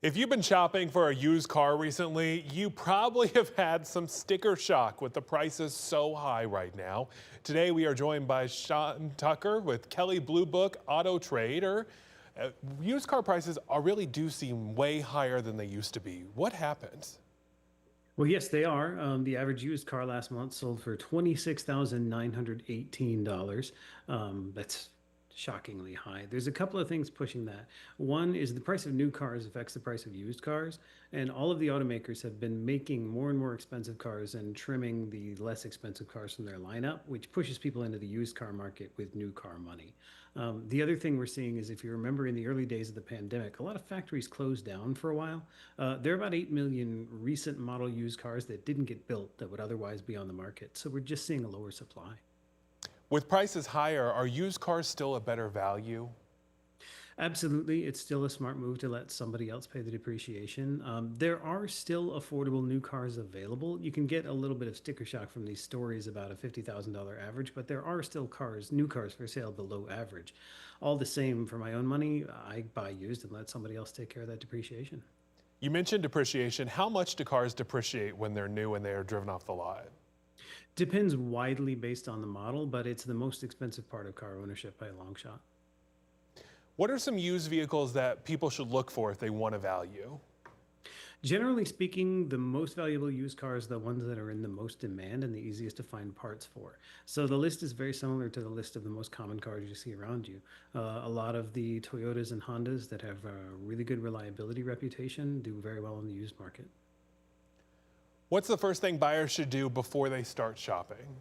If you've been shopping for a used car recently, you probably have had some sticker shock with the prices so high right now. Today we are joined by Sean Tucker with Kelley Blue Book, Autotrader. Used car prices really do seem way higher than they used to be. What happened? Well, yes, they are. The average used car last month sold for $26,918. That's shockingly high. There's a couple of things pushing that. One is the price of new cars affects the price of used cars, and all of the automakers have been making more and more expensive cars and trimming the less expensive cars from their lineup, which pushes people into the used car market with new car money. The other thing we're seeing is if you remember in the early days of the pandemic, a lot of factories closed down for a while. There are about 8 million recent model used cars that didn't get built that would otherwise be on the market. So we're just seeing a lower supply. With prices higher, are used cars still a better value? Absolutely, it's still a smart move to let somebody else pay the depreciation. There are still affordable new cars available. You can get a little bit of sticker shock from these stories about a $50,000 average, but there are still cars, new cars for sale below average. All the same, for my own money, I buy used and let somebody else take care of that depreciation. You mentioned depreciation. How much do cars depreciate when they're new and they are driven off the lot? Depends widely based on the model, but it's the most expensive part of car ownership by a long shot. What are some used vehicles that people should look for if they want a value? Generally speaking, the most valuable used cars are the ones that are in the most demand and the easiest to find parts for. So the list is very similar to the list of the most common cars you see around you. A lot of the Toyotas and Hondas that have a really good reliability reputation do very well in the used market. What's the first thing buyers should do before they start shopping?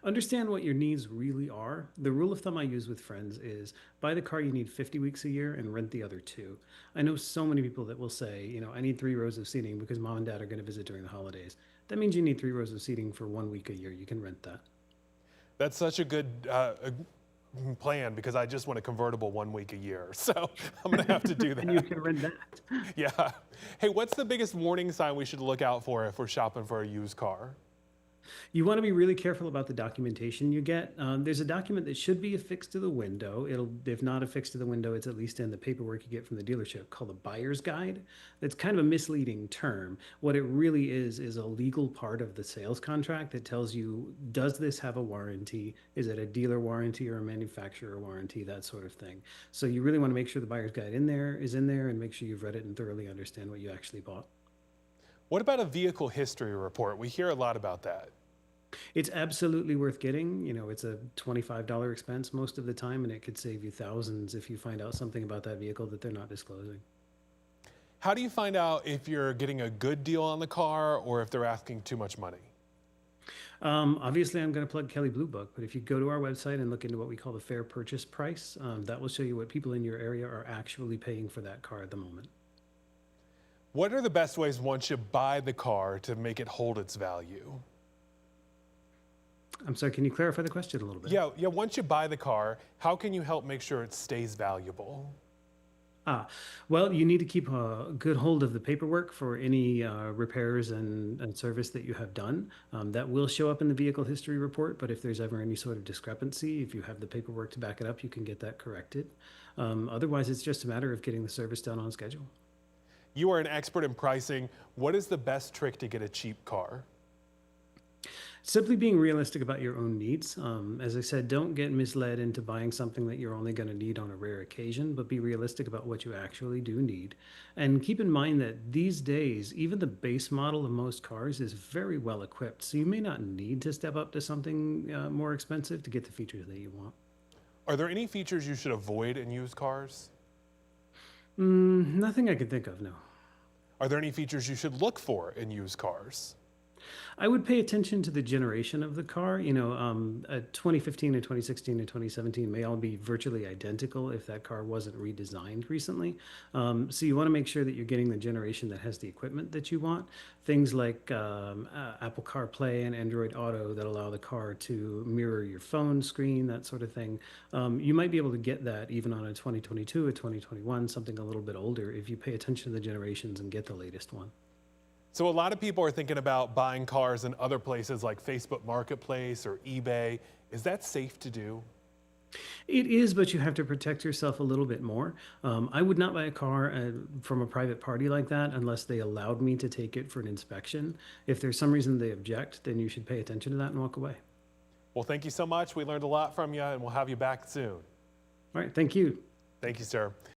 Understand what your needs really are. The rule of thumb I use with friends is buy the car you need 50 weeks a year and rent the other two. I know so many people that will say, I need 3 rows of seating because mom and dad are going to visit during the holidays. That means you need 3 rows of seating for 1 week a year. You can rent that. That's such a good plan because I just want a convertible 1 week a year. So I'm going to have to do And you that. can rent that. Yeah. Hey, what's the biggest warning sign we should look out for if we're shopping for a used car? You want to be really careful about the documentation you get. There's a document that should be affixed to the window. If not affixed to the window, it's at least in the paperwork you get from the dealership called a buyer's guide. That's kind of a misleading term. What it really is a legal part of the sales contract that tells you, does this have a warranty? Is it a dealer warranty or a manufacturer warranty? That sort of thing. So you really want to make sure the buyer's guide is in there and make sure you've read it and thoroughly understand what you actually bought. What about a vehicle history report? We hear a lot about that. It's absolutely worth getting. It's a $25 expense most of the time, and it could save you thousands if you find out something about that vehicle that they're not disclosing. How do you find out if you're getting a good deal on the car or if they're asking too much money? Obviously, I'm going to plug Kelley Blue Book, but if you go to our website and look into what we call the fair purchase price, that will show you what people in your area are actually paying for that car at the moment. What are the best ways once you buy the car to make it hold its value? I'm sorry, can you clarify the question a little bit? Yeah. Once you buy the car, how can you help make sure it stays valuable? Ah, well, you need to keep a good hold of the paperwork for any repairs and service that you have done. That will show up in the vehicle history report, but if there's ever any sort of discrepancy, if you have the paperwork to back it up, you can get that corrected. Otherwise, it's just a matter of getting the service done on schedule. You are an expert in pricing. What is the best trick to get a cheap car? Simply being realistic about your own needs. As I said, don't get misled into buying something that you're only going to need on a rare occasion, but be realistic about what you actually do need. And keep in mind that these days, even the base model of most cars is very well equipped. So you may not need to step up to something more expensive to get the features that you want. Are there any features you should avoid in used cars? Nothing I can think of, no. Are there any features you should look for in used cars? I would pay attention to the generation of the car. A 2015 and 2016 and 2017 may all be virtually identical if that car wasn't redesigned recently. So you want to make sure that you're getting the generation that has the equipment that you want. Things like Apple CarPlay and Android Auto that allow the car to mirror your phone screen, that sort of thing. You might be able to get that even on a 2022, a 2021, something a little bit older if you pay attention to the generations and get the latest one. So a lot of people are thinking about buying cars in other places like Facebook Marketplace or eBay. Is that safe to do? It is, but you have to protect yourself a little bit more. I would not buy a car from a private party like that unless they allowed me to take it for an inspection. If there's some reason they object, then you should pay attention to that and walk away. Well, thank you so much. We learned a lot from you, and we'll have you back soon. All right, thank you. Thank you, sir.